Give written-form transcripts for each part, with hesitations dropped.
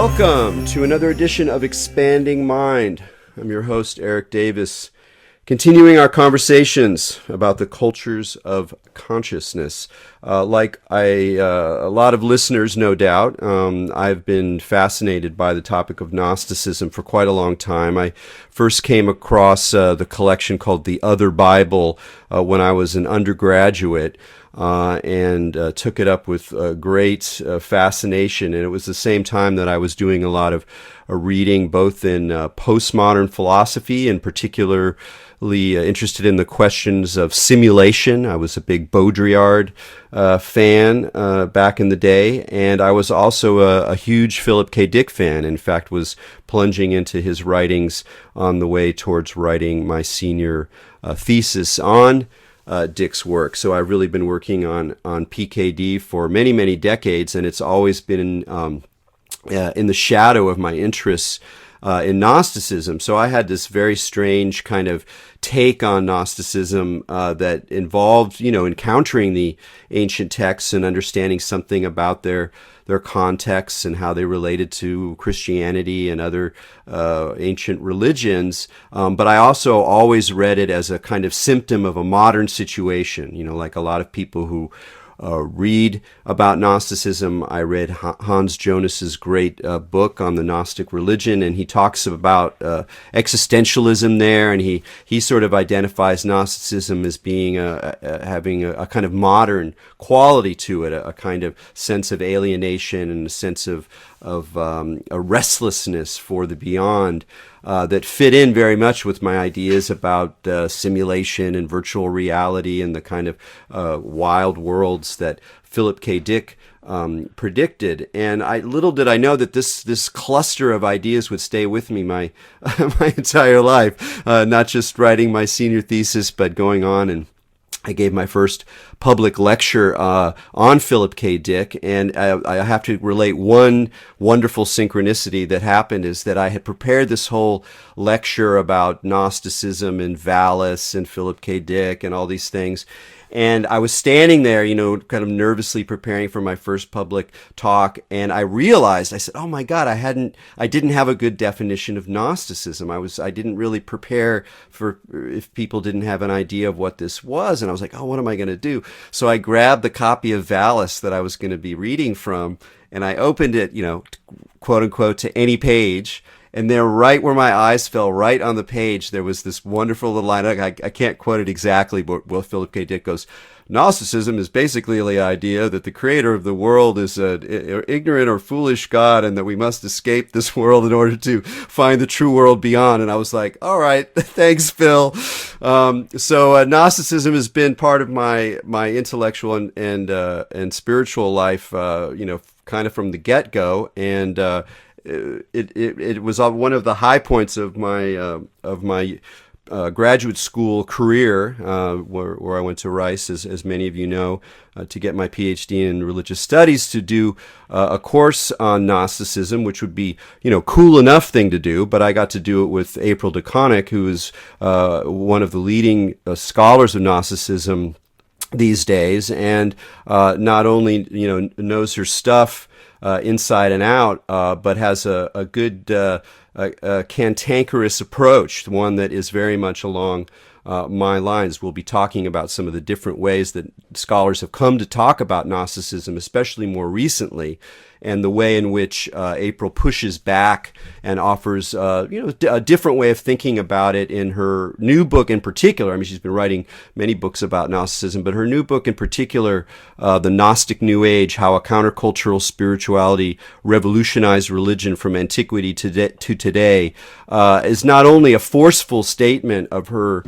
Welcome to another edition of Expanding Mind. I'm your host, Erik Davis, continuing our conversations about the cultures of consciousness. Like a lot of listeners, no doubt, I've been fascinated by the topic of Gnosticism for quite a long time. I first came across the collection called The Other Bible when I was an undergraduate. And took it up with great fascination. And it was the same time that I was doing a lot of reading, both in postmodern philosophy, and particularly interested in the questions of simulation. I was a big Baudrillard fan back in the day, and I was also a huge Philip K. Dick fan. In fact, was plunging into his writings on the way towards writing my senior thesis on Dick's work. So I've really been working on PKD for many, many decades, and it's always been in the shadow of my interests in Gnosticism. So I had this very strange kind of take on Gnosticism that involved, encountering the ancient texts and understanding something about their contexts and how they related to Christianity and other ancient religions. But I also always read it as a kind of symptom of a modern situation, like a lot of people who read about Gnosticism. I read Hans Jonas's great book on the Gnostic religion, and he talks about existentialism there, and he sort of identifies Gnosticism as being having a kind of modern quality to it, a kind of sense of alienation and a sense of a restlessness for the beyond that fit in very much with my ideas about simulation and virtual reality and the kind of wild worlds that Philip K. Dick predicted. And little did I know that this cluster of ideas would stay with me my my entire life, not just writing my senior thesis, but going on, and I gave my first public lecture on Philip K. Dick, and I have to relate one wonderful synchronicity that happened is that I had prepared this whole lecture about Gnosticism and Valis and Philip K. Dick and all these things. And I was standing there, kind of nervously preparing for my first public talk, and I realized, I said, "Oh my God, I didn't have a good definition of Gnosticism. I didn't really prepare for if people didn't have an idea of what this was." And I was like, "Oh, what am I going to do?" So I grabbed the copy of Valis that I was going to be reading from, and I opened it, quote unquote, to any page. And there, right where my eyes fell, right on the page, there was this wonderful little line. I can't quote it exactly, but Philip K. Dick goes, "Gnosticism is basically the idea that the creator of the world is an ignorant or foolish God, and that we must escape this world in order to find the true world beyond." And I was like, "All right, thanks, Phil." So Gnosticism has been part of my intellectual and spiritual life, kind of from the get-go, and it was one of the high points of my graduate school career, where I went to Rice, as many of you know, to get my PhD in religious studies, to do a course on Gnosticism, which would be, cool enough thing to do, but I got to do it with April DeConick, who is one of the leading scholars of Gnosticism these days, and not only, knows her stuff inside and out, but has a good cantankerous approach, one that is very much along my lines. We'll be talking about some of the different ways that scholars have come to talk about Gnosticism, especially more recently, and the way in which April pushes back and offers a different way of thinking about it in her new book in particular. I mean, she's been writing many books about Gnosticism, but her new book in particular, The Gnostic New Age, How a Countercultural Spirituality Revolutionized Religion from Antiquity to Today, is not only a forceful statement of her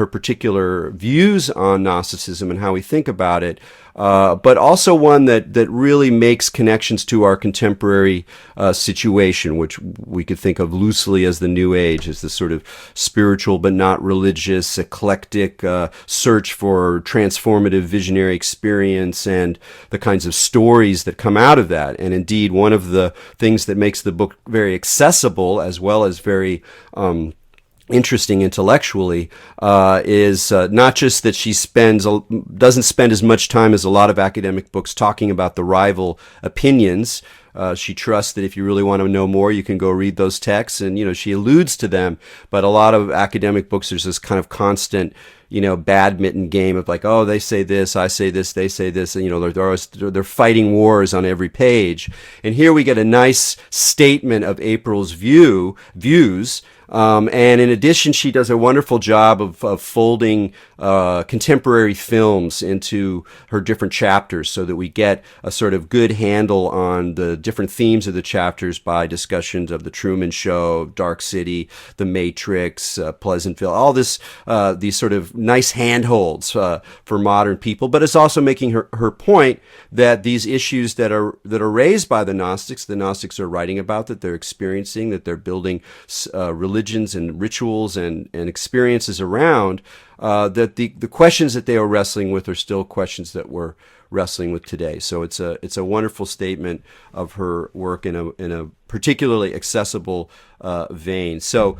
particular views on Gnosticism and how we think about it, but also one that really makes connections to our contemporary situation, which we could think of loosely as the New Age, as this sort of spiritual but not religious, eclectic search for transformative visionary experience and the kinds of stories that come out of that. And indeed, one of the things that makes the book very accessible, as well as very interesting intellectually is not just that she doesn't spend as much time as a lot of academic books talking about the rival opinions. She trusts that if you really want to know more, you can go read those texts, and she alludes to them. But a lot of academic books, there's this kind of constant, badminton game of like, oh, they say this, I say this, they say this, and they're fighting wars on every page. And here we get a nice statement of April's views. And in addition, she does a wonderful job of folding contemporary films into her different chapters so that we get a sort of good handle on the different themes of the chapters by discussions of The Truman Show, Dark City, The Matrix, Pleasantville, all this, these sort of nice handholds for modern people. But it's also making her point that these issues that are raised by the Gnostics are writing about, that they're experiencing, that they're building religions and rituals and experiences around, that the questions that they are wrestling with are still questions that we're wrestling with today. So it's a wonderful statement of her work in a particularly accessible vein. So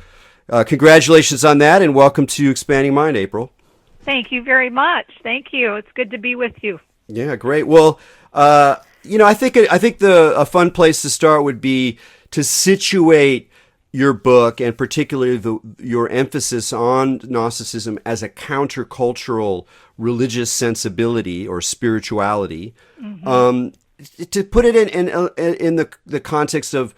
congratulations on that, and welcome to Expanding Mind, April. Thank you very much. Thank you. It's good to be with you. Yeah, great. Well, I think a fun place to start would be to situate your book, and particularly your emphasis on Gnosticism as a countercultural religious sensibility or spirituality, to put it in the context of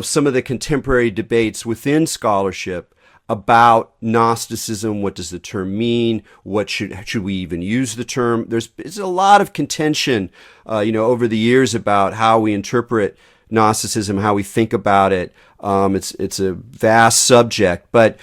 some of the contemporary debates within scholarship about Gnosticism. What does the term mean? What should we even use the term? There's a lot of contention, over the years about how we interpret Gnosticism, how we think about it. It's a vast subject, but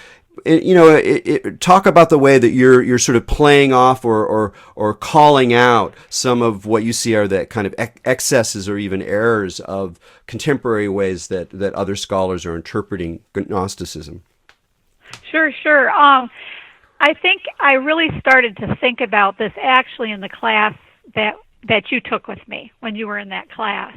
talk about the way that you're sort of playing off or calling out some of what you see are the kind of excesses or even errors of contemporary ways that other scholars are interpreting Gnosticism. Sure. I think I really started to think about this actually in the class that you took with me when you were in that class.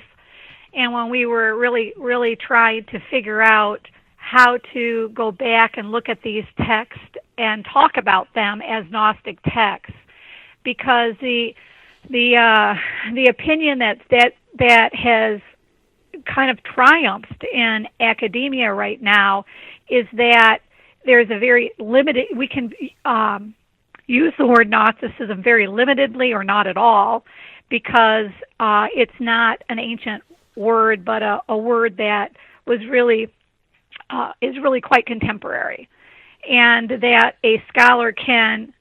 And when we were really trying to figure out how to go back and look at these texts and talk about them as Gnostic texts, because the opinion that has kind of triumphed in academia right now is that there's a very limited. We can use the word Gnosticism very limitedly or not at all, because it's not an ancient word, but a word that was really is really quite contemporary, and that a scholar can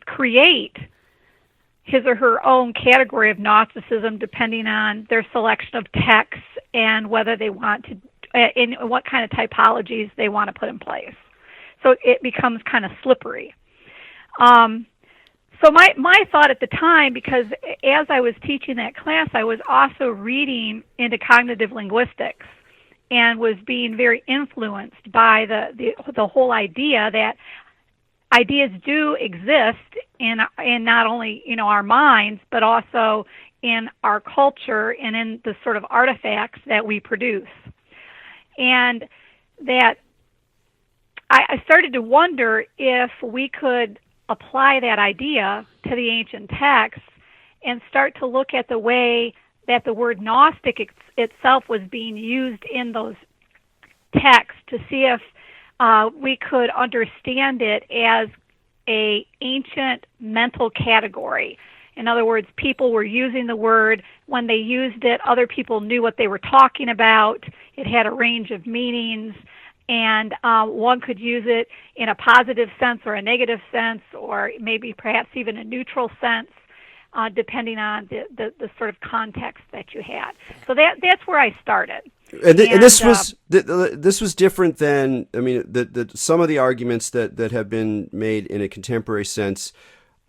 create his or her own category of Gnosticism depending on their selection of texts and whether they want to, in what kind of typologies they want to put in place. So it becomes kind of slippery. So my thought at the time, because as I was teaching that class, I was also reading into cognitive linguistics and was being very influenced by the whole idea that ideas do exist in not only our minds, but also in our culture and in the sort of artifacts that we produce. And that I started to wonder if we could apply that idea to the ancient texts and start to look at the way that the word Gnostic itself was being used in those texts to see if we could understand it as a ancient mental category. In other words, people were using the word. When they used it, other people knew what they were talking about. It had a range of meanings, and one could use it in a positive sense or a negative sense, or maybe perhaps even a neutral sense, depending on the sort of context that you had. So that's where I started. And this was different than, I mean, some of the arguments that have been made in a contemporary sense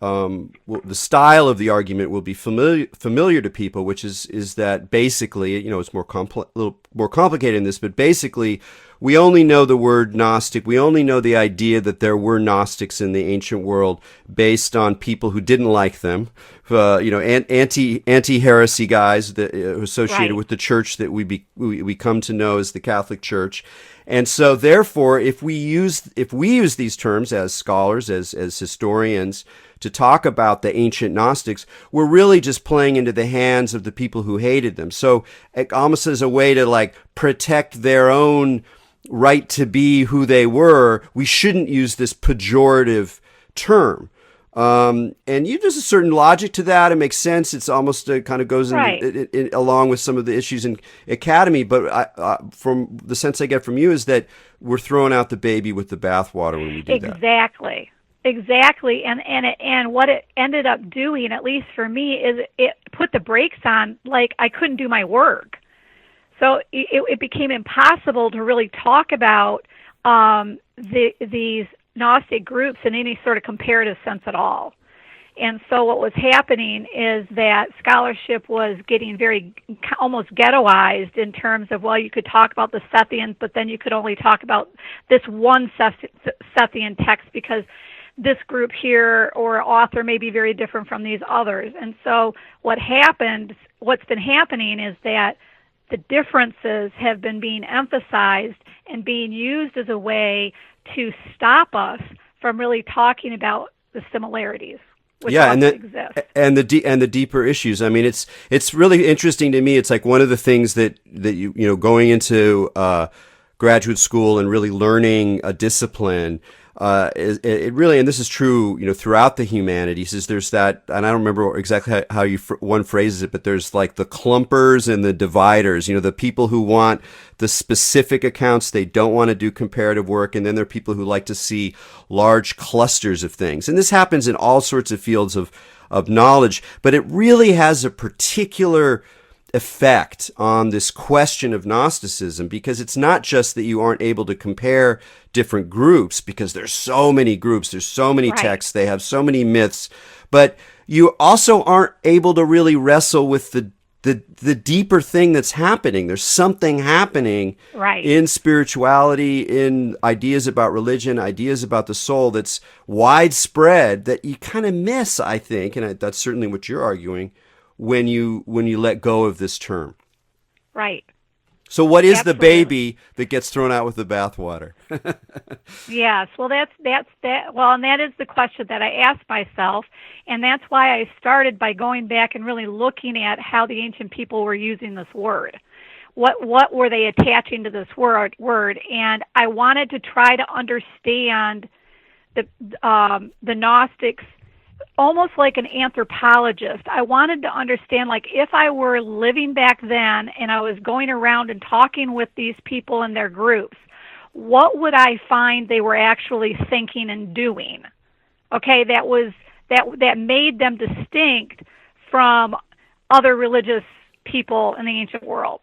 the style of the argument will be familiar to people, which is that basically, it's a little more complicated than this, but basically, we only know the word Gnostic. We only know the idea that there were Gnostics in the ancient world based on people who didn't like them, anti-heresy guys that associated Right. with the church that we come to know as the Catholic Church. And so, therefore, if we use these terms as scholars, as historians, to talk about the ancient Gnostics, we're really just playing into the hands of the people who hated them. So, almost as a way to protect their own right to be who they were, we shouldn't use this pejorative term. And there's a certain logic to that. It makes sense. It's almost kind of goes along with some of the issues in academy. But from the sense I get from you is that we're throwing out the baby with the bathwater when we do that. Exactly. And what it ended up doing, at least for me, is it put the brakes on. I couldn't do my work. So it became impossible to really talk about these Gnostic groups in any sort of comparative sense at all. And so what was happening is that scholarship was getting very almost ghettoized in terms of, well, you could talk about the Sethians, but then you could only talk about this one Sethian text because this group here or author may be very different from these others. And so what's been happening is that the differences have been being emphasized and being used as a way to stop us from really talking about the similarities, which exist. And the deeper issues. I mean, it's really interesting to me. It's like one of the things that you going into graduate school and really learning a discipline. It really, and this is true, throughout the humanities, is there's that, and I don't remember exactly how one phrases it, but there's the clumpers and the dividers, the people who want the specific accounts, they don't want to do comparative work, and then there are people who like to see large clusters of things. And this happens in all sorts of fields of knowledge, but it really has a particular effect on this question of Gnosticism, because it's not just that you aren't able to compare different groups because there's so many groups, there's so many texts, they have so many myths, but you also aren't able to really wrestle with the deeper thing that's happening. There's something happening in spirituality, in ideas about religion, ideas about the soul that's widespread that you kind of miss, I think, and that's certainly what you're arguing, when you let go of this term. Right. So what is the baby that gets thrown out with the bathwater? Yes. Well, that's that. Well, and that is the question that I asked myself, and that's why I started by going back and really looking at how the ancient people were using this word. What were they attaching to this word? And I wanted to try to understand the Gnostics almost like an anthropologist. I wanted to understand, if I were living back then and I was going around and talking with these people in their groups, what would I find they were actually thinking and doing? Okay, that made them distinct from other religious people in the ancient world.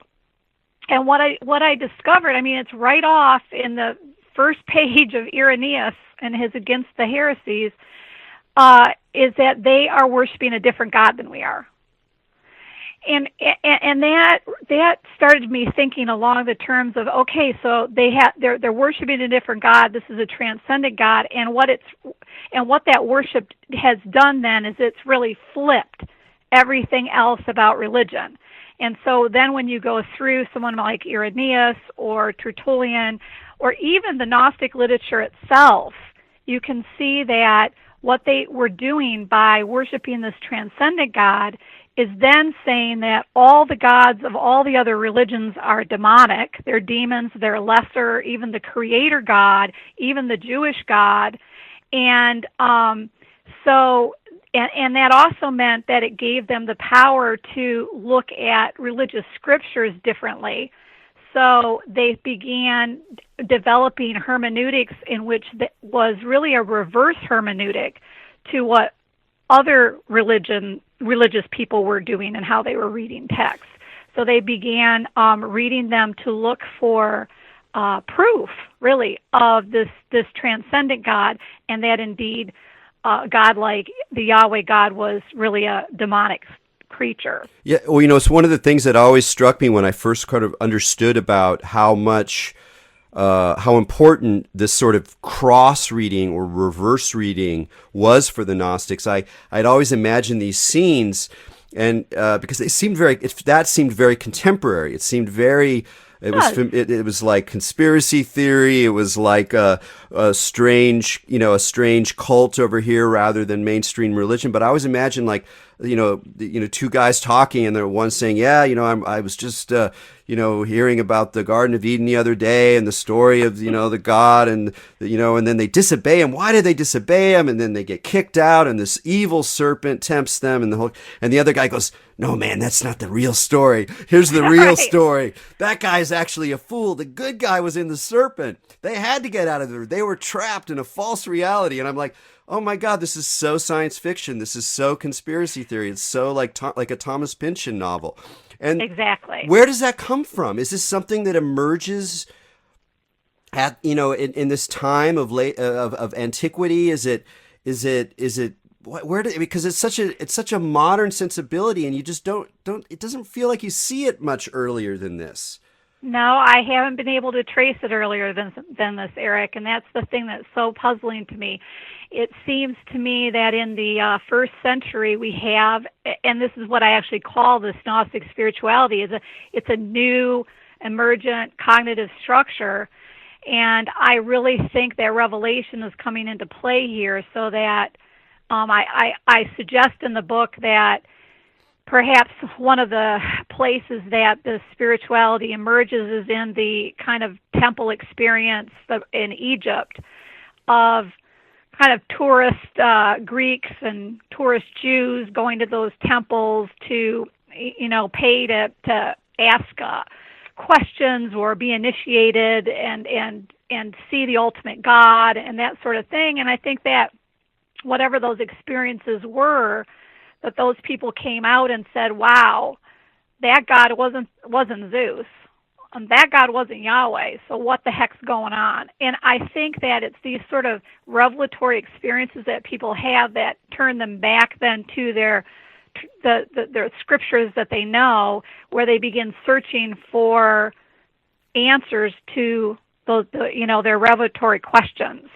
And what I discovered, it's right off in the first page of Irenaeus and his Against the Heresies, is that they are worshiping a different God than we are. And that started me thinking along the terms of, okay, so they're worshiping a different God. This is a transcendent God, and what that worship has done then is it's really flipped everything else about religion. And so then when you go through someone like Irenaeus or Tertullian or even the Gnostic literature itself, you can see that what they were doing by worshiping this transcendent God is then saying that all the gods of all the other religions are demonic. They're demons, they're lesser, even the creator God, even the Jewish God. And and that also meant that it gave them the power to look at religious scriptures differently. So they began developing hermeneutics in which was really a reverse hermeneutic to what other religious people were doing and how they were reading texts. So they began reading them to look for proof, really, of this transcendent God, and that indeed godlike, the Yahweh God was really a demonic creature. Yeah, well, it's one of the things that always struck me when I first kind of understood about how important this sort of cross reading or reverse reading was for the Gnostics. I'd always imagined these scenes, and because they seemed that seemed very contemporary. It seemed very. It was like conspiracy theory. It was like a strange cult over here rather than mainstream religion. But I always imagined like, two guys talking, and they're one saying, yeah, I was just, hearing about the Garden of Eden the other day and the story of, the God, and, and then they disobey him. Why did they disobey him? And then they get kicked out, and this evil serpent tempts them, and the other guy goes, no, man, that's not the real story. Here's the real story. That guy's actually a fool. The good guy was in the serpent. They had to get out of there. They were trapped in a false reality. And I'm like, oh my God, this is so science fiction. This is so conspiracy theory. It's so like a Thomas Pynchon novel. And exactly. Where does that come from? Is this something that emerges at in this time of antiquity? Is it because it's such a modern sensibility, and you just don't it doesn't feel like you see it much earlier than this. No, I haven't been able to trace it earlier than this, Erik, and that's the thing that's so puzzling to me. It seems to me that in the first century we have, and this is what I actually call this Gnostic spirituality, it's a new emergent cognitive structure, and I really think that revelation is coming into play here, so that I suggest in the book that perhaps one of the places that the spirituality emerges is in the kind of temple experience in Egypt of kind of tourist Greeks and tourist Jews going to those temples to, pay to ask questions or be initiated and see the ultimate God and that sort of thing. And I think that whatever those experiences were, that those people came out and said, wow, that God wasn't Zeus, and that God wasn't Yahweh, so what the heck's going on? And I think that it's these sort of revelatory experiences that people have that turn them back then to their scriptures that they know, where they begin searching for answers to those, their revelatory questions.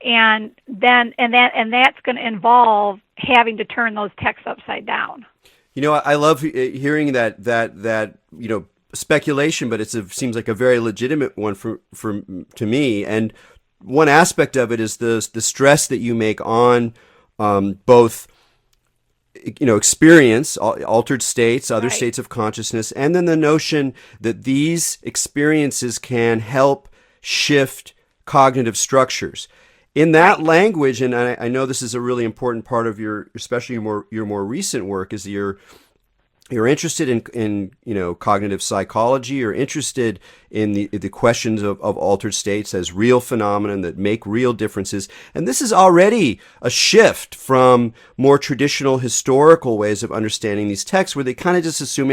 And that's going to involve having to turn those texts upside down. I love hearing that speculation, but it seems like a very legitimate one to me. And one aspect of it is the stress that you make on both experience, altered states, other right. states of consciousness, and then the notion that these experiences can help shift cognitive structures. In that language, and I know this is a really important part of especially your more recent work, is you're interested in cognitive psychology. You're interested in the questions of altered states as real phenomena that make real differences. And this is already a shift from more traditional historical ways of understanding these texts, where they kind of just assume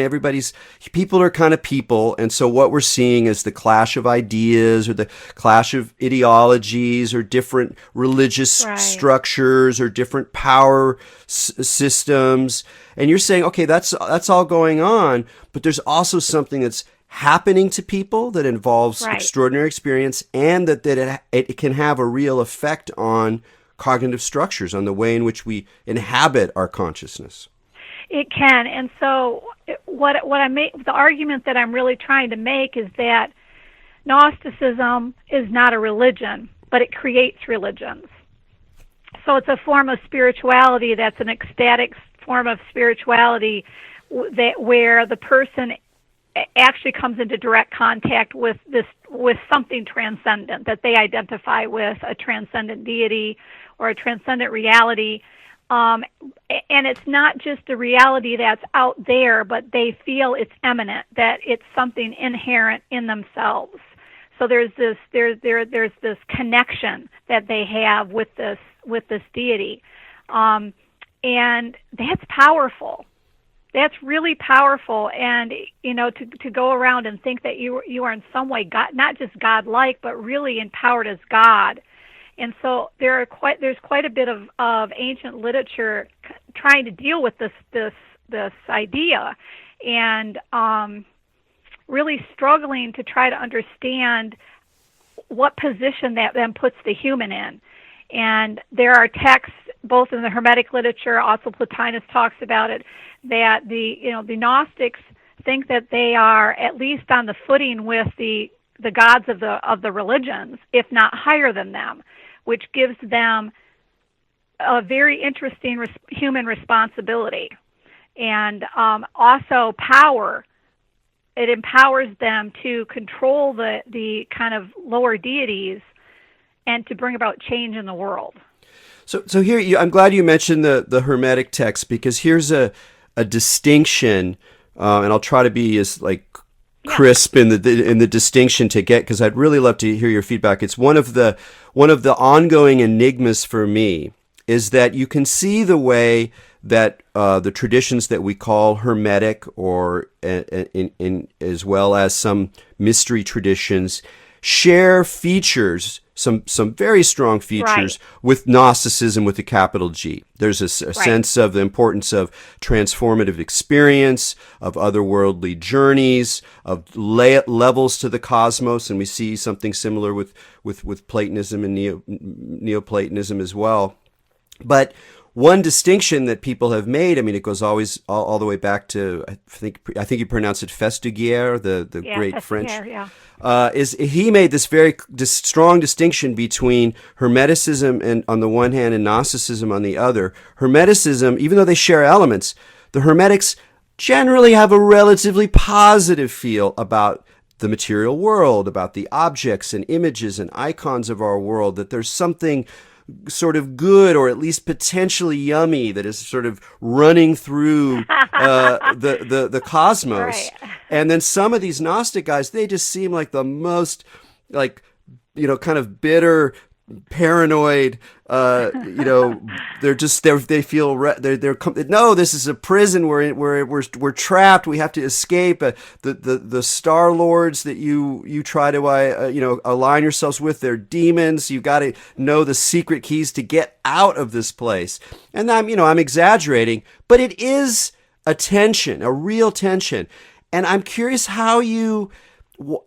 people are kind of people. And so what we're seeing is the clash of ideas or the clash of ideologies or different religious structures or different power systems. And you're saying, okay, that's all going on, but there's also something that's happening to people that involves extraordinary experience, and that it can have a real effect on cognitive structures, on the way in which we inhabit our consciousness. It can. And so the argument that I'm really trying to make is that Gnosticism is not a religion, but it creates religions. So it's a form of spirituality that's an ecstatic form of spirituality where the person actually comes into direct contact with something transcendent that they identify with, a transcendent deity or a transcendent reality. And it's not just a reality that's out there, but they feel it's immanent, that it's something inherent in themselves. So there's this connection that they have with this deity, and that's powerful. That's really powerful, and to go around and think that you are in some way God, not just God-like, but really empowered as God, And so there's quite a bit of ancient literature trying to deal with this idea, and really struggling to try to understand what position that then puts the human in. And there are texts, both in the Hermetic literature, also Plotinus talks about it, that the Gnostics think that they are at least on the footing with the gods of the religions, if not higher than them, which gives them a very interesting human responsibility, and also power. It empowers them to control the kind of lower deities and to bring about change in the world. So here, I'm glad you mentioned the Hermetic text, because here's a distinction, and I'll try to be as crisp in the distinction to get, because I'd really love to hear your feedback. It's one of the ongoing enigmas for me, is that you can see the way that the traditions that we call Hermetic, or in as well as some mystery traditions, share features, some very strong features, with Gnosticism with a capital G. There's a sense of the importance of transformative experience, of otherworldly journeys, of levels to the cosmos, and we see something similar with Platonism and Neoplatonism as well. But one distinction that people have made, I mean, it goes always all the way back to, I think you pronounce it Festiguier, the great Festiguier, French. Is he made this very strong distinction between Hermeticism and on the one hand and Gnosticism on the other. Hermeticism, even though they share elements, the Hermetics generally have a relatively positive feel about the material world, about the objects and images and icons of our world, that there's something sort of good, or at least potentially yummy, that is sort of running through the cosmos. Right. And then some of these Gnostic guys, they just seem like the most, kind of bitter, paranoid. They feel no, this is a prison. We're trapped. We have to escape. The Star Lords that you try to align yourselves with, they're demons. You got to know the secret keys to get out of this place. And I'm exaggerating, but it is a tension, a real tension. And I'm curious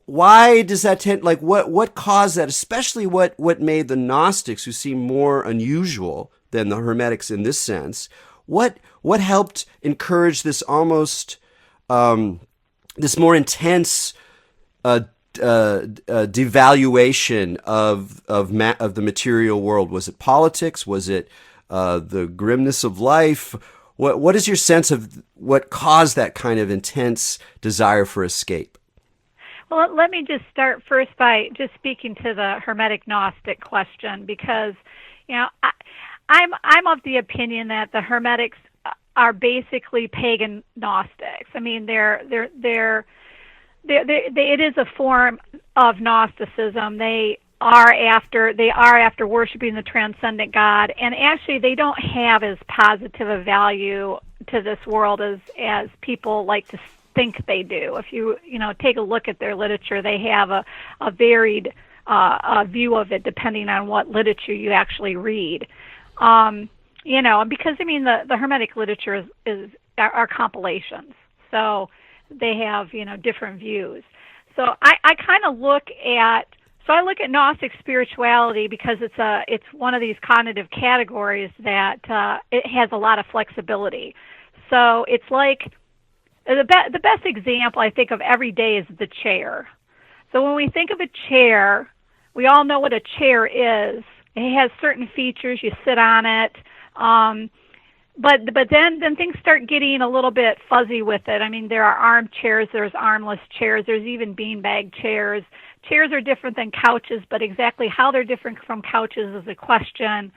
why does that tend, what caused that, especially what made the Gnostics, who seem more unusual than the Hermetics in this sense, what helped encourage this almost this more intense devaluation of the material world? Was it politics? Was it the grimness of life? What is your sense of what caused that kind of intense desire for escape? Well, let me just start first by just speaking to the Hermetic Gnostic question, because, I'm of the opinion that the Hermetics are basically pagan Gnostics. I mean, it is a form of Gnosticism. They are after worshiping the transcendent God, and actually they don't have as positive a value to this world as people like to think they do. If you take a look at their literature, they have a varied view of it depending on what literature you actually read. Because the Hermetic literature are compilations, so they have different views. So I kind of look at Gnostic spirituality because it's one of these cognitive categories that it has a lot of flexibility. So it's like the best example I think of every day is the chair. So when we think of a chair, we all know what a chair is. It has certain features. You sit on it. But then things start getting a little bit fuzzy with it. I mean, there are armchairs, there's armless chairs, there's even beanbag chairs. Chairs are different than couches, but exactly how they're different from couches is a question.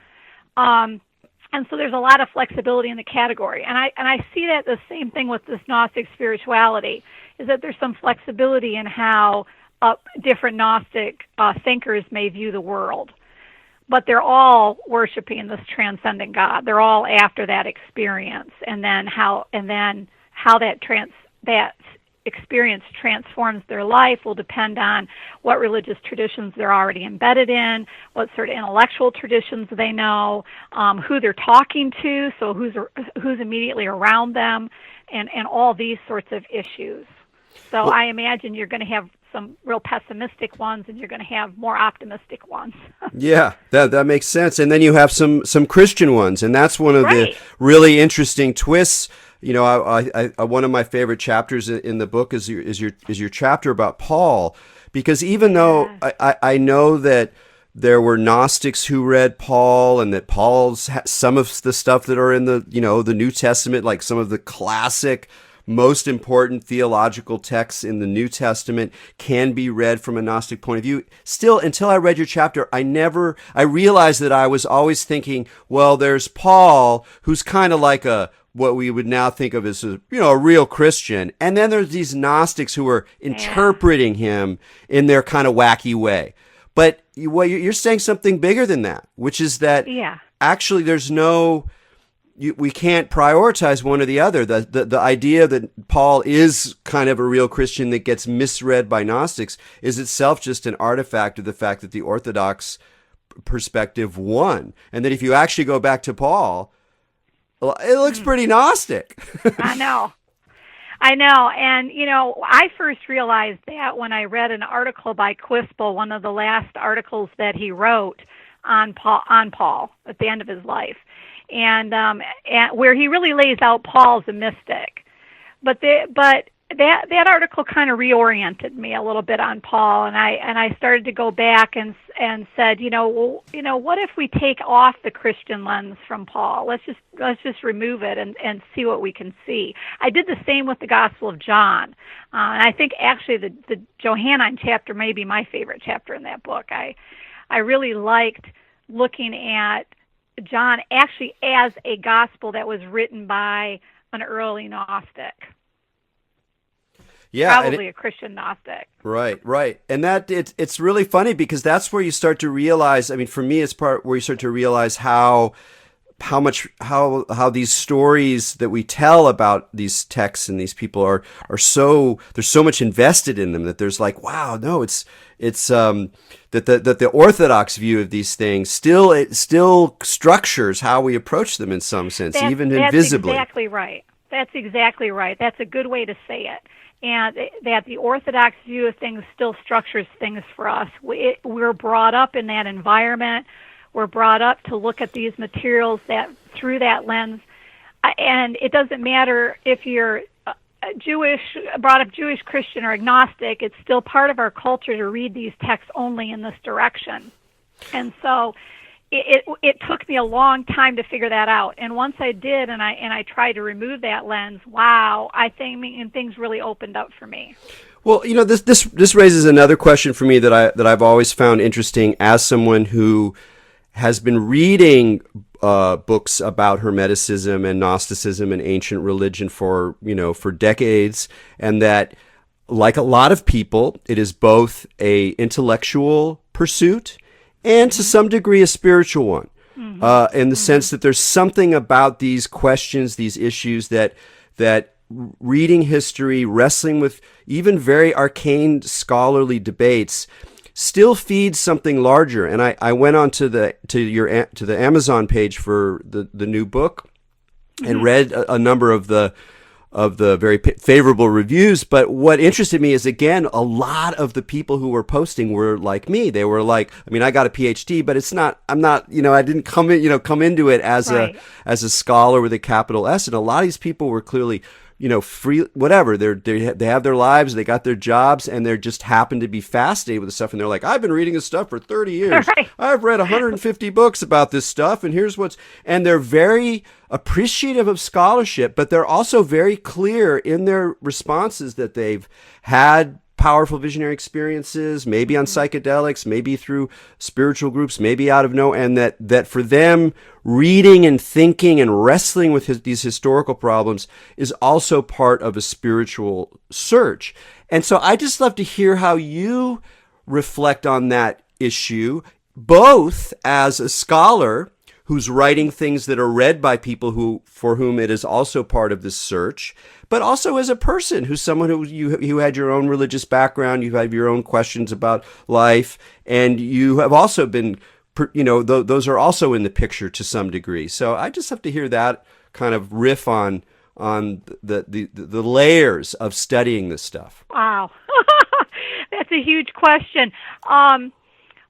And so there's a lot of flexibility in the category. And I see that the same thing with this Gnostic spirituality, is that there's some flexibility in how different Gnostic thinkers may view the world. But they're all worshiping this transcendent God. They're all after that experience, and then how that experience transforms their life will depend on what religious traditions they're already embedded in, what sort of intellectual traditions they know, who they're talking to, so who's immediately around them, and all these sorts of issues. So I imagine you're going to have some real pessimistic ones, and you're going to have more optimistic ones. Yeah, that makes sense. And then you have some Christian ones, and that's one of Right. the really interesting twists. You know, I one of my favorite chapters in the book is your chapter about Paul, because even though I know that there were Gnostics who read Paul, and that Paul's some of the stuff that are in the New Testament, like some of the classic, most important theological texts in the New Testament, can be read from a Gnostic point of view. Still, until I read your chapter, I realized that I was always thinking, well, there's Paul, who's kind of like what we would now think of as a real Christian. And then there's these Gnostics who are interpreting him in their kind of wacky way. But you're saying something bigger than that, which is that actually there's we can't prioritize one or the other. The idea that Paul is kind of a real Christian that gets misread by Gnostics is itself just an artifact of the fact that the Orthodox perspective won. And that if you actually go back to Paul, it looks pretty Gnostic. I know. And, I first realized that when I read an article by Quispel, one of the last articles that he wrote on Paul at the end of his life. And where he really lays out Paul as a mystic, but that article kind of reoriented me a little bit on Paul, and I started to go back and said, what if we take off the Christian lens from Paul? Let's just remove it and see what we can see. I did the same with the Gospel of John, and I think actually the Johannine chapter may be my favorite chapter in that book. I really liked looking at John actually as a gospel that was written by an early Gnostic. Yeah, probably a Christian Gnostic. Right. And that it's really funny, because that's where you start to realize, I mean, for me, it's part where you start to realize how these stories that we tell about these texts and these people are so, there's so much invested in them that there's like, wow, no, it's that the Orthodox view of these things still structures how we approach them in some sense, even invisibly. That's exactly right. That's a good way to say it. And that the Orthodox view of things still structures things for us. We're brought up in that environment. We're brought up to look at these materials through that lens. And it doesn't matter if you're brought up Jewish, Christian, or agnostic. It's still part of our culture to read these texts only in this direction. And so it took me a long time to figure that out. And once I did, and I tried to remove that lens, wow, I think things really opened up for me. Well, this raises another question for me that I've always found interesting as someone who has been reading books about Hermeticism and Gnosticism and ancient religion for decades, and that, like a lot of people, it is both a intellectual pursuit and to some degree a spiritual one, in the sense that there's something about these questions, these issues that reading history, wrestling with even very arcane scholarly debates, still feeds something larger. And I went on to the Amazon page for the new book and read a number of the very favorable reviews. But what interested me is, again, a lot of the people who were posting were like me. They were like, I mean, I got a PhD, but I didn't come into it as a scholar with a capital S. And a lot of these people were clearly, free, whatever. They have their lives, they got their jobs, and they just happen to be fascinated with the stuff. And they're like, I've been reading this stuff for 30 years. Right. I've read 150 books about this stuff, and and they're very appreciative of scholarship, but they're also very clear in their responses that they've had powerful visionary experiences, maybe on psychedelics, maybe through spiritual groups, maybe out of and that for them, reading and thinking and wrestling with these historical problems is also part of a spiritual search. And so I just love to hear how you reflect on that issue, both as a scholar who's writing things that are read by people for whom it is also part of this search, but also as a person who's someone who you had your own religious background, you have your own questions about life, and you have also been, those are also in the picture to some degree. So I just have to hear that kind of riff on the layers of studying this stuff. Wow. That's a huge question.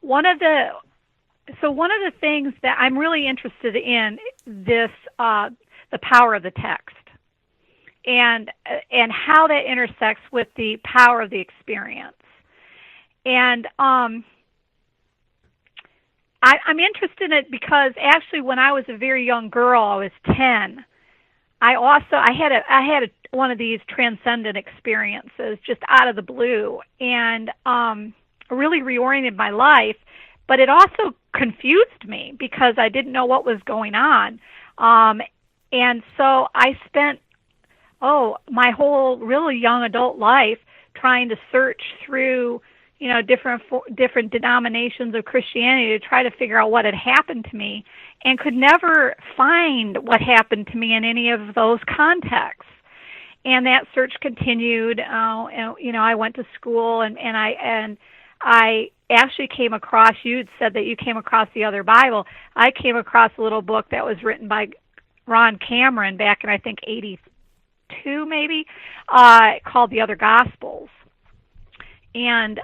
One of the things that I'm really interested in this, the power of the text, and how that intersects with the power of the experience. And I'm interested in it because actually, when I was a very young girl, I was 10. I had one of these transcendent experiences just out of the blue, and really reoriented my life. But it also confused me because I didn't know what was going on, and so I spent my whole really young adult life trying to search through different denominations of Christianity to try to figure out what had happened to me, and could never find what happened to me in any of those contexts. And that search continued. I went to school, and I actually came across, you'd said that you came across the Other Bible. I came across a little book that was written by Ron Cameron back in, I think, 82 maybe, called The Other Gospels. And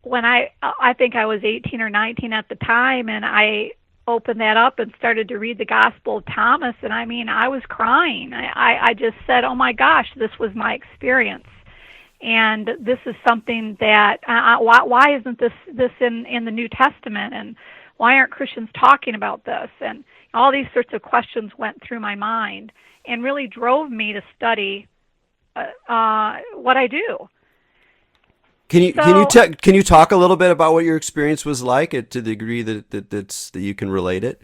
when I think I was 18 or 19 at the time, and I opened that up and started to read the Gospel of Thomas, and I was crying. I just said, oh my gosh, this was my experience. And this is something that, why isn't this in the New Testament? And why aren't Christians talking about this? And all these sorts of questions went through my mind and really drove me to study what I do. Can you talk a little bit about what your experience was like, to the degree that you can relate it?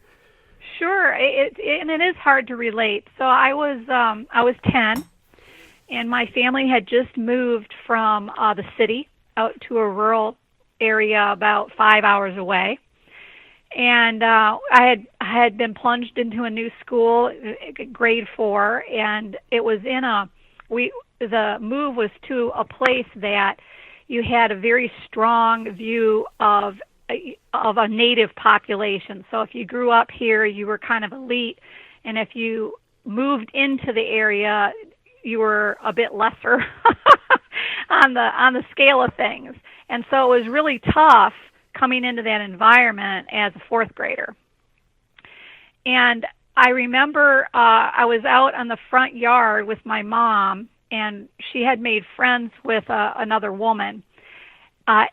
Sure, and it is hard to relate. So I was 10, and my family had just moved from the city out to a rural area about 5 hours away, and I had been plunged into a new school, grade 4, and it was the move was to a place that you had a very strong view of a native population. So if you grew up here, you were kind of elite, and if you moved into the area, you were a bit lesser on the scale of things. And so it was really tough coming into that environment as a fourth grader. And I remember I was out on the front yard with my mom, and she had made friends with another woman. I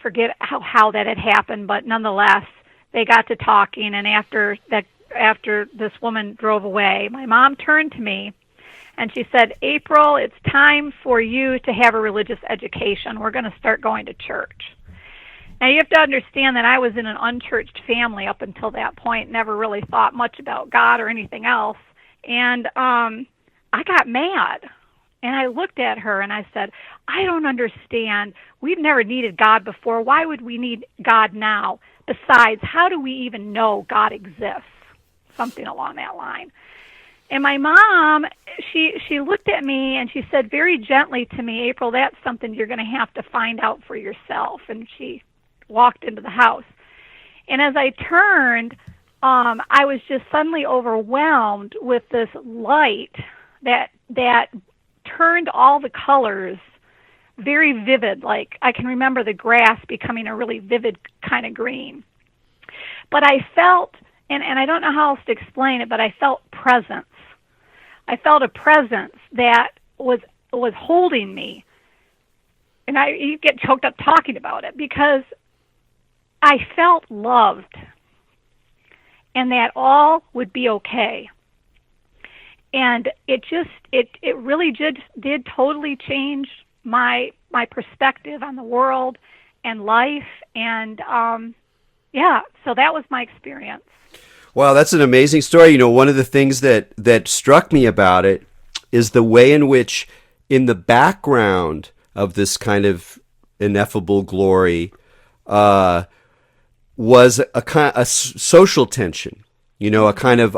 forget how that had happened, but nonetheless, they got to talking, and after this woman drove away, my mom turned to me, and she said, April, it's time for you to have a religious education. We're going to start going to church. Now, you have to understand that I was in an unchurched family up until that point, never really thought much about God or anything else, and I got mad. And I looked at her and I said, I don't understand. We've never needed God before. Why would we need God now? Besides, how do we even know God exists? Something along that line. And my mom, she looked at me and she said very gently to me, April, that's something you're going to have to find out for yourself. And she walked into the house. And as I turned, I was just suddenly overwhelmed with this light that turned all the colors very vivid. Like I can remember the grass becoming a really vivid kind of green. But I felt, and I don't know how else to explain it, but I felt presence. I felt a presence that was holding me. And you get choked up talking about it because I felt loved and that all would be okay. And it really did totally change my perspective on the world and life. And so that was my experience. Wow, that's an amazing story. You know, one of the things that struck me about it is the way in which, in the background of this kind of ineffable glory, was a social tension. You know, a kind of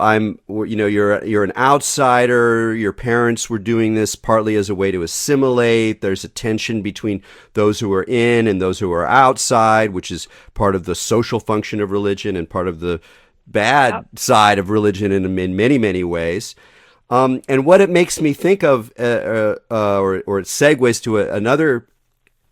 you're an outsider. Your parents were doing this partly as a way to assimilate. There's a tension between those who are in and those who are outside, which is part of the social function of religion and part of the bad side of religion in many, many ways. And what it makes me think of, or it segues to another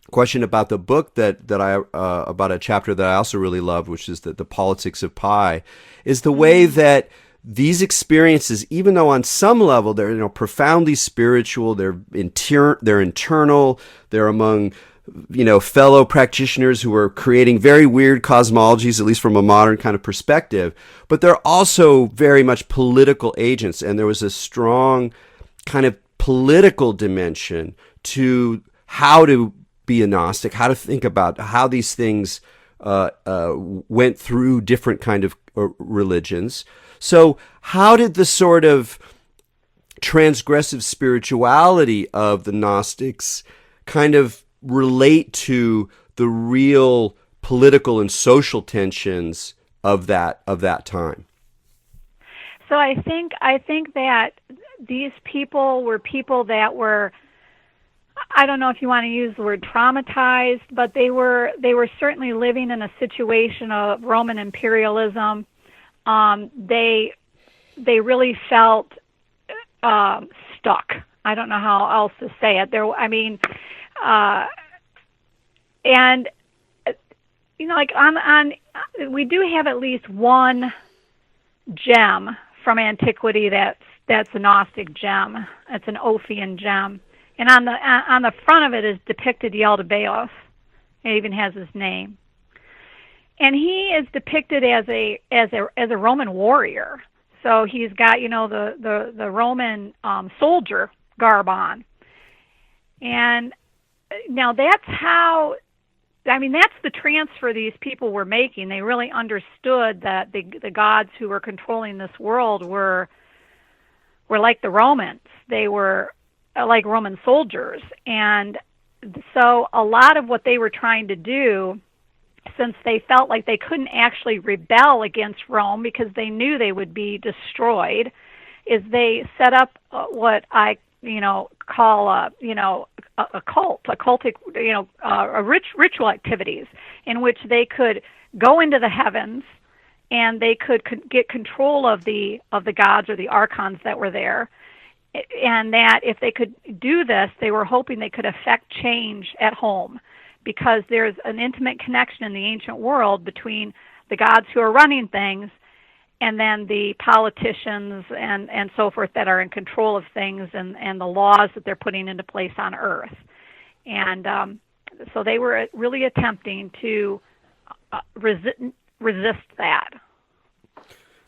question about the book that I about a chapter that I also really loved, which is the politics of pie, is the way that these experiences, even though on some level they're profoundly spiritual, they're internal, they're among fellow practitioners who are creating very weird cosmologies, at least from a modern kind of perspective, but they're also very much political agents, and there was a strong kind of political dimension to how to be a Gnostic, how to think about how these things went through different kind of religions. So how did the sort of transgressive spirituality of the Gnostics kind of relate to the real political and social tensions of that time? So I think that these people were people that were, I don't know if you want to use the word traumatized, but they were certainly living in a situation of Roman imperialism. They really felt stuck. I don't know how else to say it. And like on we do have at least one gem from Antiquity that's a Gnostic gem. It's an Ophian gem. And on the front of it is depicted Yaldabaoth. It even has his name. And he is depicted as a Roman warrior. So he's got the Roman soldier garb on. And now that's the transfer these people were making. They really understood that the gods who were controlling this world were like the Romans. They were like Roman soldiers. And so a lot of what they were trying to do, since they felt like they couldn't actually rebel against Rome because they knew they would be destroyed, is they set up what I call a cultic, ritual activities in which they could go into the heavens and they could get control of the gods or the archons that were there, and that if they could do this, they were hoping they could affect change at home, because there's an intimate connection in the ancient world between the gods who are running things and then the politicians and so forth that are in control of things and the laws that they're putting into place on Earth. And so they were really attempting to resist that.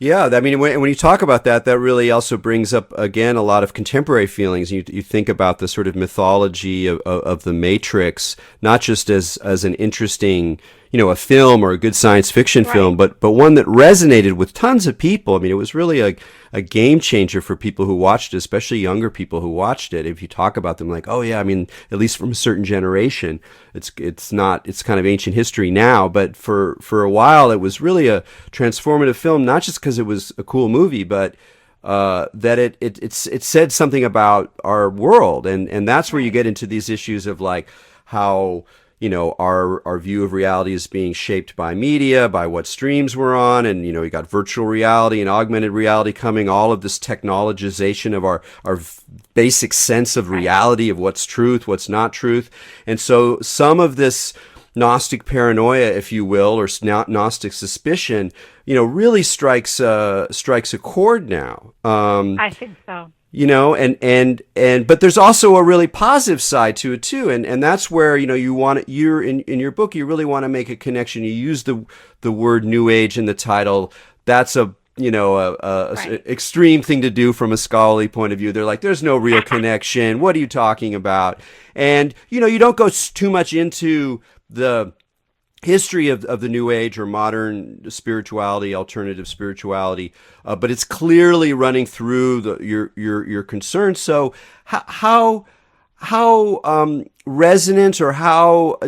Yeah, I mean, when you talk about that really also brings up, again, a lot of contemporary feelings. You think about the sort of mythology of the Matrix, not just as an interesting, a film or a good science fiction film, but one that resonated with tons of people. I mean, it was really a game changer for people who watched it, especially younger people who watched it. If you talk about them like, oh yeah, I mean, at least from a certain generation, it's kind of ancient history now, but for a while it was really a transformative film, not just because it was a cool movie, but that it said something about our world, and that's where you get into these issues of like how our view of reality is being shaped by media, by what streams we're on, and you got virtual reality and augmented reality coming, all of this technologization of our basic sense of reality, of what's truth, what's not truth. And so some of this Gnostic paranoia, if you will, or Gnostic suspicion, really strikes a chord now. I think so. But there's also a really positive side to it too, and that's where you're in your book, you really want to make a connection. You use the word New Age in the title. That's a extreme thing to do from a scholarly point of view. They're like, there's no real connection. What are you talking about? And you don't go too much into the history of the New Age or modern spirituality, alternative spirituality, but it's clearly running through your concerns. So how resonant or how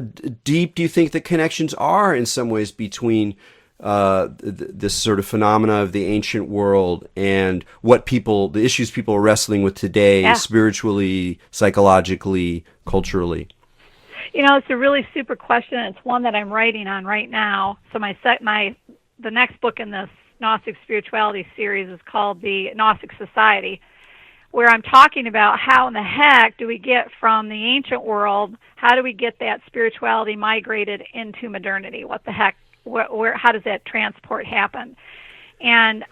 deep do you think the connections are in some ways between this sort of phenomena of the ancient world and the issues people are wrestling with today, spiritually, psychologically, culturally? It's a really super question. It's one that I'm writing on right now. So the next book in this Gnostic Spirituality series is called The Gnostic Society, where I'm talking about how in the heck do we get from the ancient world, how do we get that spirituality migrated into modernity? What the heck, how does that transport happen? And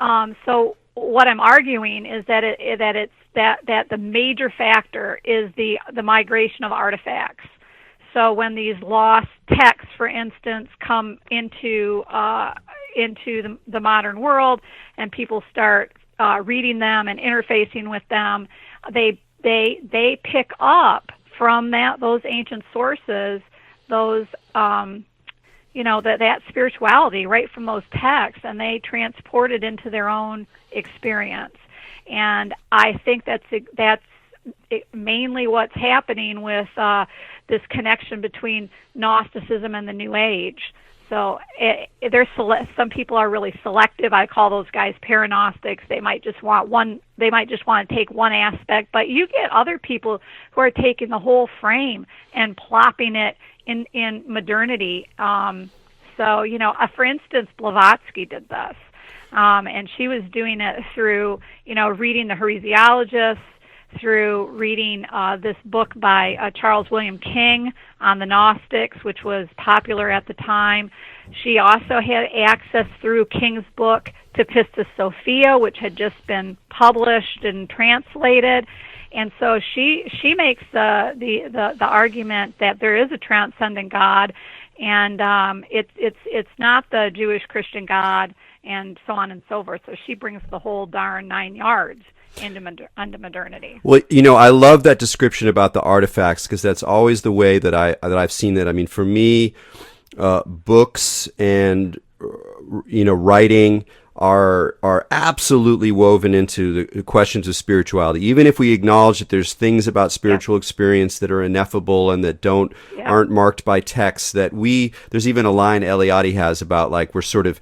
so what I'm arguing is that that the major factor is the migration of artifacts. So when these lost texts, for instance, come into the modern world, and people start reading them and interfacing with them, they pick up from those ancient sources, those that spirituality right from those texts, and they transport it into their own experience. And I think that's mainly what's happening with this connection between Gnosticism and the New Age. So some people are really selective. I call those guys paragnostics. They might just want to take one aspect, but you get other people who are taking the whole frame and plopping it in modernity. For instance, Blavatsky did this, and she was doing it through reading the heresiologists, through reading this book by Charles William King on the Gnostics, which was popular at the time. She also had access through King's book to Pistis Sophia, which had just been published and translated. And so she makes the argument that there is a transcendent God, and it's not the Jewish Christian God, and so on and so forth. So she brings the whole darn 9 yards into modernity. Well, I love that description about the artifacts, because that's always the way that I've seen that. I mean, for me, books and writing are absolutely woven into the questions of spirituality. Even if we acknowledge that there's things about spiritual experience that are ineffable and that aren't marked by texts, there's even a line Eliade has about, like, we're sort of,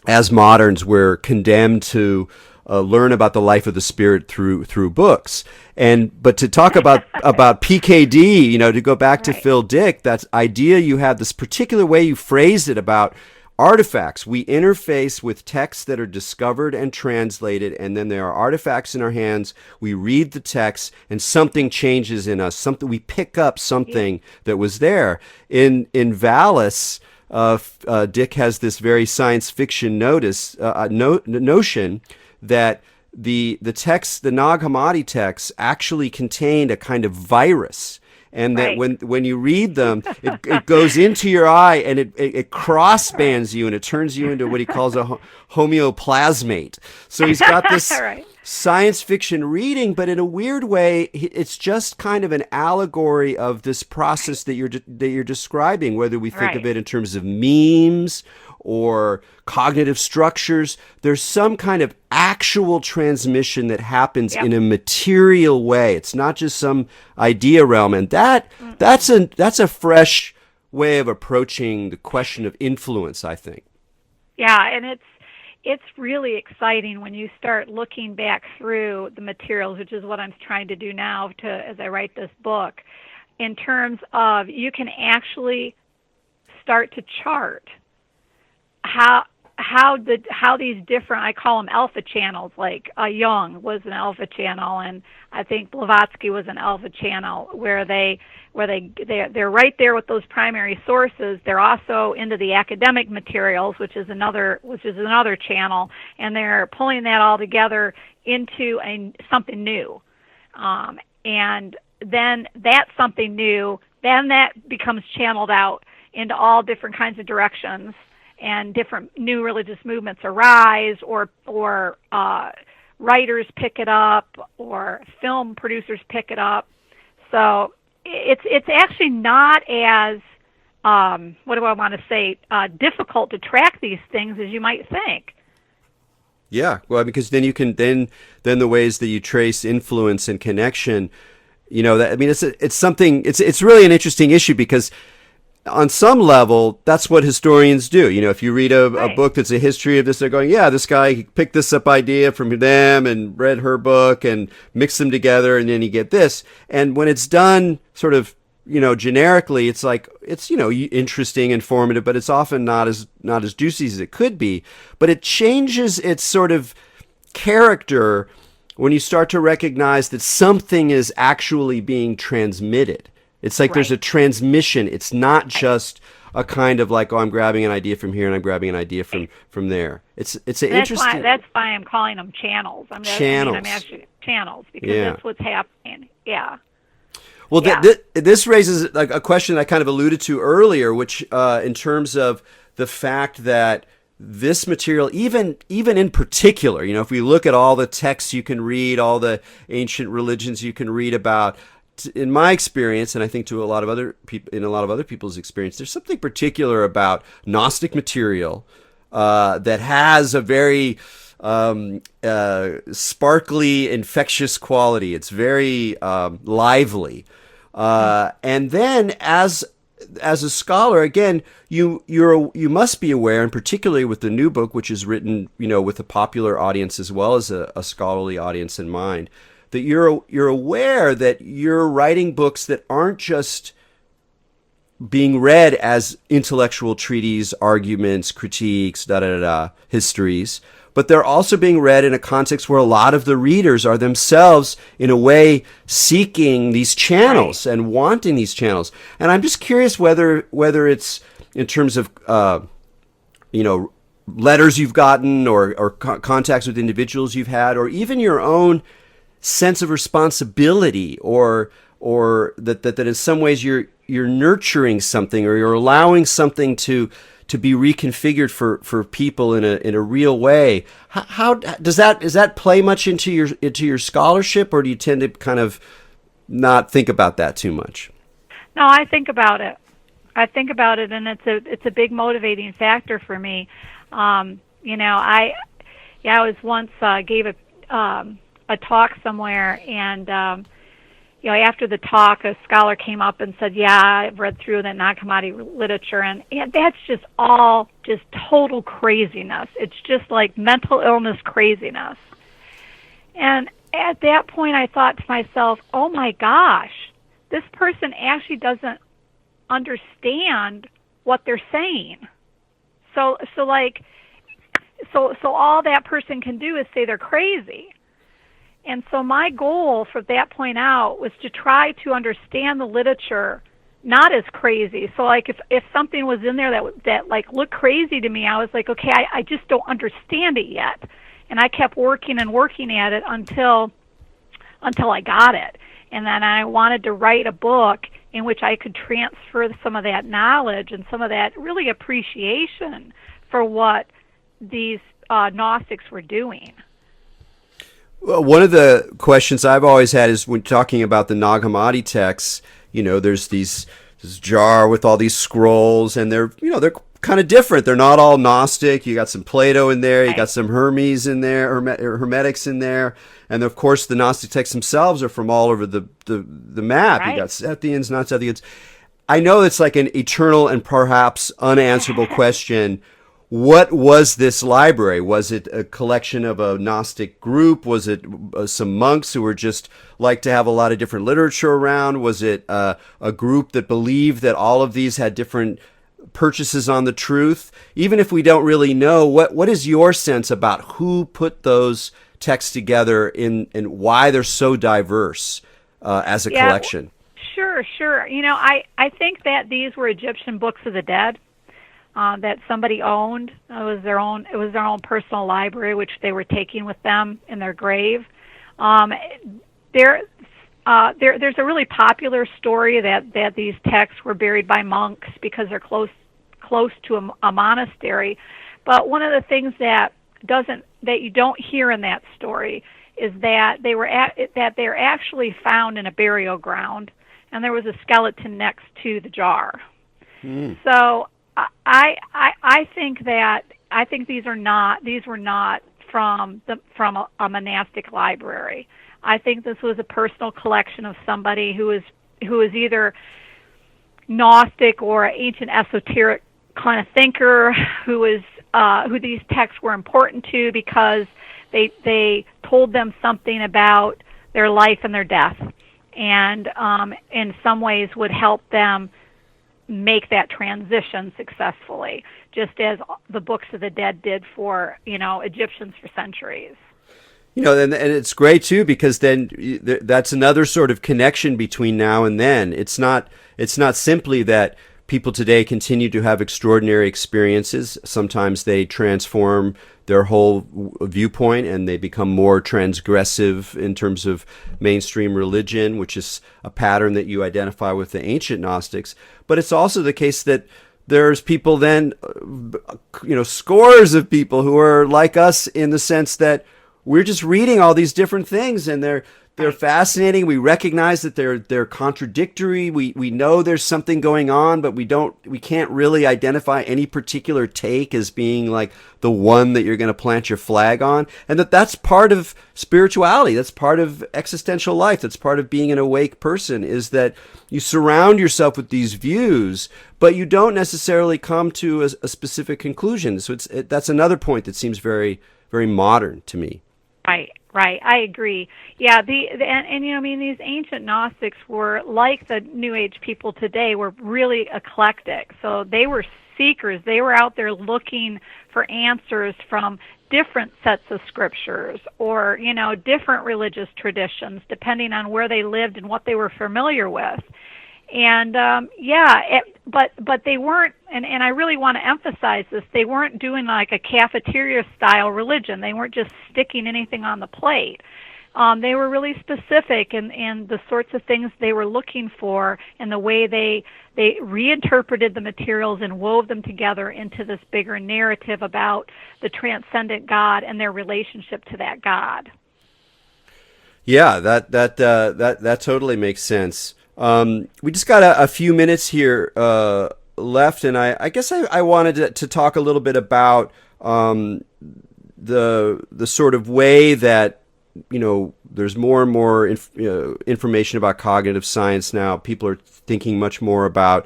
as moderns, we're condemned to learn about the life of the spirit through books. But to talk about PKD, to go back to Phil Dick, that idea you have, this particular way you phrased it about artifacts. We interface with texts that are discovered and translated, and then there are artifacts in our hands. We read the text, and something changes in us. We pick up something that was there. In Valis, Dick has this very science fiction notion that the text, the Nag Hammadi texts, actually contained a kind of virus, and that when you read them, it goes into your eye, and it cross-bands you, and it turns you into what he calls a homeoplasmate. So he's got this science fiction reading, but in a weird way, it's just kind of an allegory of this process that you're describing, whether we think of it in terms of memes or cognitive structures. There's some kind of actual transmission that happens in a material way. It's not just some idea realm, and that's a fresh way of approaching the question of influence, I think. Yeah, and it's really exciting when you start looking back through the materials, which is what I'm trying to do now as I write this book, in terms of you can actually start to chart how these different, I call them alpha channels, like Jung was an alpha channel, and I think Blavatsky was an alpha channel, where they're right there with those primary sources. They're also into the academic materials, which is another channel, and they're pulling that all together into something new. And then that something new, then that becomes channeled out into all different kinds of directions, and different new religious movements arise, or writers pick it up, or film producers pick it up. So it's actually not as difficult to track these things as you might think. Yeah, well, because then you can then the ways that you trace influence and connection, it's really an interesting issue, because on some level, that's what historians do. If you read a Right. book that's a history of this, they're going, yeah, this guy picked this up idea from them and read her book and mixed them together, and then you get this. And when it's done sort of, generically, it's like, it's, interesting, informative, but it's often not as juicy as it could be. But it changes its sort of character when you start to recognize that something is actually being transmitted. It's like there's a transmission. It's not just a kind of like, oh, I'm grabbing an idea from here and I'm grabbing an idea from there. It's an interesting. That's why I'm calling them channels. Channels. I'm actually channels because Yeah. that's what's happening. Yeah. Well, Yeah. this raises like a question I kind of alluded to earlier, which in terms of the fact that this material, even in particular, if we look at all the texts you can read, all the ancient religions you can read about, in my experience, and I think to a lot of other people, in a lot of other people's experience, there's something particular about Gnostic material that has a very sparkly, infectious quality. It's very lively, and then as a scholar, again, you must be aware, and particularly with the new book, which is written, with a popular audience as well as a scholarly audience in mind, that you're aware that you're writing books that aren't just being read as intellectual treatises, arguments, critiques, histories, but they're also being read in a context where a lot of the readers are themselves, in a way, seeking these channels and wanting these channels. And I'm just curious whether it's in terms of letters you've gotten or contacts with individuals you've had, or even your own sense of responsibility, or that in some ways you're nurturing something, or you're allowing something to be reconfigured for people in a real way. How does that play much into your scholarship, or do you tend to kind of not think about that too much? No, I think about it. And it's a big motivating factor for me. I was once gave a talk somewhere, and after the talk, a scholar came up and said, "Yeah, I've read through the non-commodity literature, and that's just all just total craziness. It's just like mental illness craziness." And at that point, I thought to myself, "Oh my gosh, this person actually doesn't understand what they're saying." So all that person can do is say they're crazy. And so my goal from that point out was to try to understand the literature not as crazy. So like if something was in there that like looked crazy to me, I was like, okay, I just don't understand it yet. And I kept working at it until I got it. And then I wanted to write a book in which I could transfer some of that knowledge and some of that really appreciation for what these Gnostics were doing. Well, one of the questions I've always had is when talking about the Nag Hammadi texts, there's this jar with all these scrolls, and they're kind of different. They're not all Gnostic. You got some Plato in there, you got some Hermes in there, Hermetics in there, and of course the Gnostic texts themselves are from all over the map. Right. You got Sethians, not Sethians. I know it's like an eternal and perhaps unanswerable question. What was this library? Was it a collection of a Gnostic group? Was it some monks who were just like to have a lot of different literature around? Was it a group that believed that all of these had different purchases on the truth? Even if we don't really know, what is your sense about who put those texts together and why they're so diverse as a collection? Sure. I think that these were Egyptian books of the dead. That somebody owned. It was their own personal library, which they were taking with them in their grave. There's a really popular story that these texts were buried by monks because they're close to a monastery. But one of the things that you don't hear in that story is that they're actually found in a burial ground, and there was a skeleton next to the jar. So I think these were not from a monastic library. I think this was a personal collection of somebody who was either Gnostic or ancient esoteric kind of thinker who these texts were important to because they told them something about their life and their death, and in some ways would help them make that transition successfully, just as the books of the dead did for Egyptians for centuries. And it's great too, because then that's another sort of connection between now and then. It's not simply that people today continue to have extraordinary experiences. Sometimes they transform their whole viewpoint and they become more transgressive in terms of mainstream religion, which is a pattern that you identify with the ancient Gnostics. But it's also the case that there's people then, scores of people who are like us in the sense that we're just reading all these different things, and they're fascinating. We recognize that they're contradictory. We know there's something going on, but we can't really identify any particular take as being like the one that you're going to plant your flag on. And that's part of spirituality. That's part of existential life. That's part of being an awake person, is that you surround yourself with these views, but you don't necessarily come to a specific conclusion. So that's another point that seems very, very modern to me. Right. I agree. Yeah. These ancient Gnostics were like the New Age people today. Were really eclectic. So they were seekers. They were out there looking for answers from different sets of scriptures or different religious traditions, depending on where they lived and what they were familiar with. And but they weren't, and I really want to emphasize this, they weren't doing like a cafeteria style religion. They weren't just sticking anything on the plate. They were really specific in the sorts of things they were looking for, and the way they reinterpreted the materials and wove them together into this bigger narrative about the transcendent God and their relationship to that God. Yeah, that totally makes sense. We just got a few minutes here left, and I guess I wanted to talk a little bit about the sort of way that there's more and more information about cognitive science now. People are thinking much more about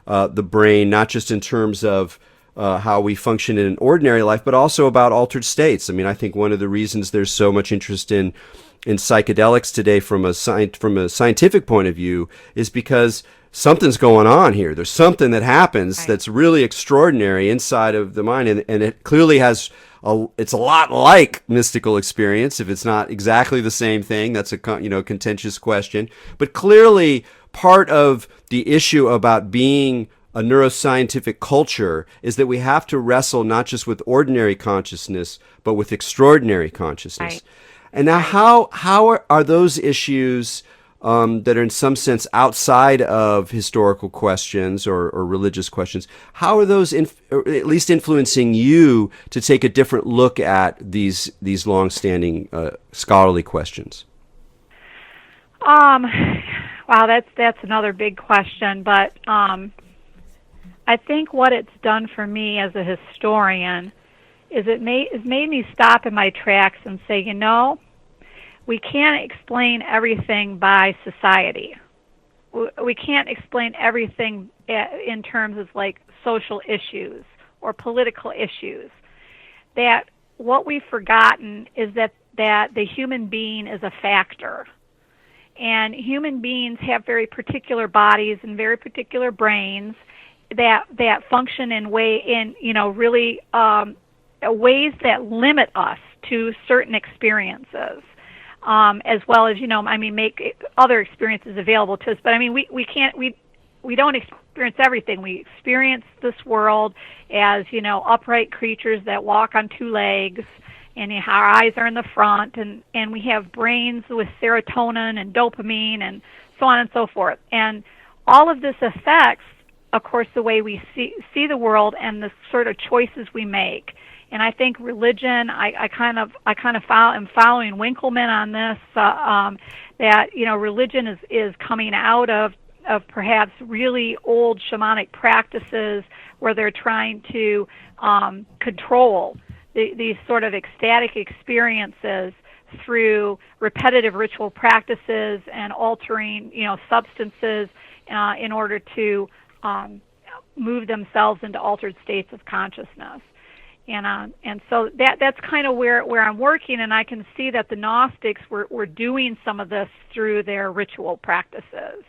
the brain, not just in terms of how we function in an ordinary life, but also about altered states. I mean, I think one of the reasons there's so much interest in psychedelics today from a scientific point of view is because something's going on here. There's something that happens that's really extraordinary inside of the mind, and it clearly has it's a lot like mystical experience. If it's not exactly the same thing, that's a contentious question. But clearly, part of the issue about being a neuroscientific culture is that we have to wrestle not just with ordinary consciousness, but with extraordinary consciousness. Right. And now, how are those issues that are in some sense outside of historical questions or religious questions, how are those or at least influencing you to take a different look at these long-standing scholarly questions? Wow, that's another big question, but I think what it's done for me as a historian is it's made me stop in my tracks and say, we can't explain everything by society. We can't explain everything in terms of like social issues or political issues. That what we've forgotten is that the human being is a factor. And human beings have very particular bodies and very particular brains that function in really ways that limit us to certain experiences, as well as make other experiences available to us. But we don't experience everything. We experience this world as upright creatures that walk on two legs, and our eyes are in the front, and we have brains with serotonin and dopamine and so on and so forth. And all of this affects, of course, the way we see the world and the sort of choices we make. And I think religion, I'm following Winckelmann on this, that religion is coming out of perhaps really old shamanic practices where they're trying to control these sort of ecstatic experiences through repetitive ritual practices and altering substances in order to move themselves into altered states of consciousness. And so that's kind of where I'm working, and I can see that the Gnostics were doing some of this through their ritual practices.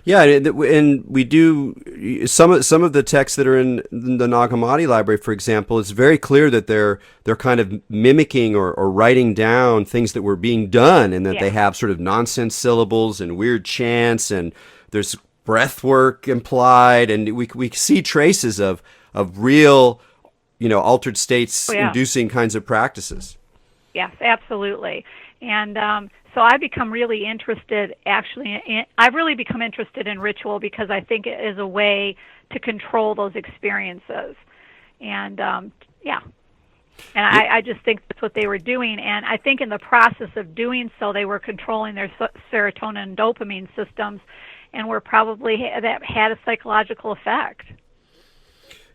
Yeah, and we do some of the texts that are in the Nag Hammadi library, for example. It's very clear that they're kind of mimicking or writing down things that were being done, and that they have sort of nonsense syllables and weird chants, and there's breath work implied, and we see traces of real, altered states inducing kinds of practices. Yes, absolutely. And so I've become really interested, I've really become interested in ritual because I think it is a way to control those experiences. And I just think that's what they were doing. And I think in the process of doing so, they were controlling their serotonin and dopamine systems, and were probably that had a psychological effect.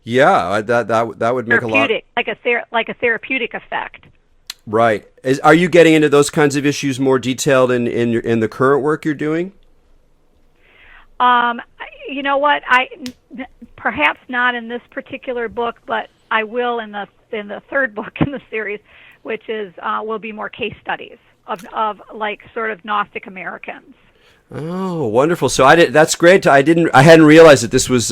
Yeah, that would make a lot, like a therapeutic effect. Right. Are you getting into those kinds of issues more detailed in the current work you're doing? You know what? Perhaps not in this particular book, but I will in the third book in the series, which is will be more case studies of like sort of Gnostic Americans. Oh, wonderful! So that's great. I hadn't realized that this was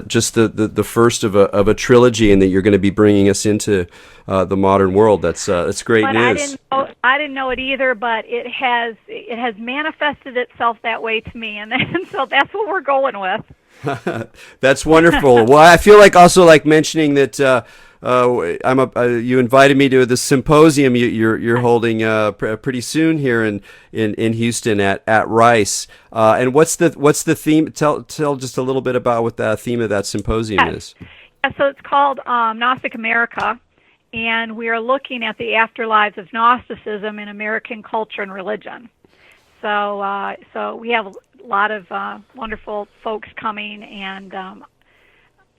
just the first of a trilogy, and that you're going to be bringing us into the modern world. That's great news. I didn't know it either, but it has manifested itself that way to me, and so that's what we're going with. That's wonderful. Well, I feel like mentioning that. You invited me to the symposium you're holding pretty soon here in Houston at Rice. And what's the theme? Tell just a little bit about what the theme of that symposium is. Yeah, so it's called Gnostic America, and we are looking at the afterlives of Gnosticism in American culture and religion. So we have a lot of wonderful folks coming, and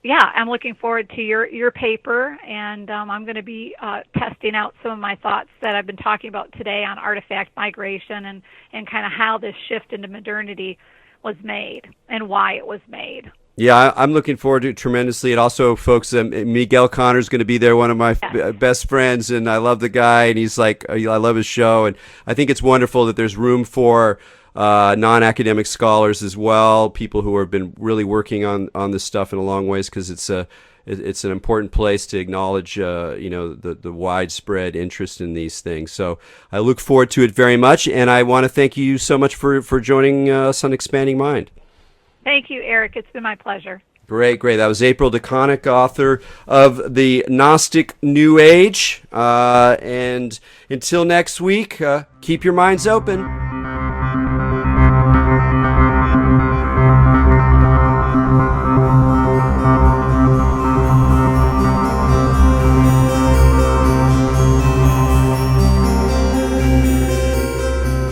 I'm looking forward to your paper, and I'm going to be testing out some of my thoughts that I've been talking about today on artifact migration and kind of how this shift into modernity was made and why it was made. Yeah, I'm looking forward to it tremendously. And also, folks, Miguel Connor's going to be there, one of my best friends, and I love the guy, and he's like, I love his show, and I think it's wonderful that there's room for non-academic scholars as well, people who have been really working on this stuff in a long ways, because it's an important place to acknowledge the widespread interest in these things. So I look forward to it very much, and I want to thank you so much for joining us on Expanding Mind. Thank you, Eric. It's been my pleasure. Great. That was April DeConick, author of the Gnostic New Age. And until next week, keep your minds open.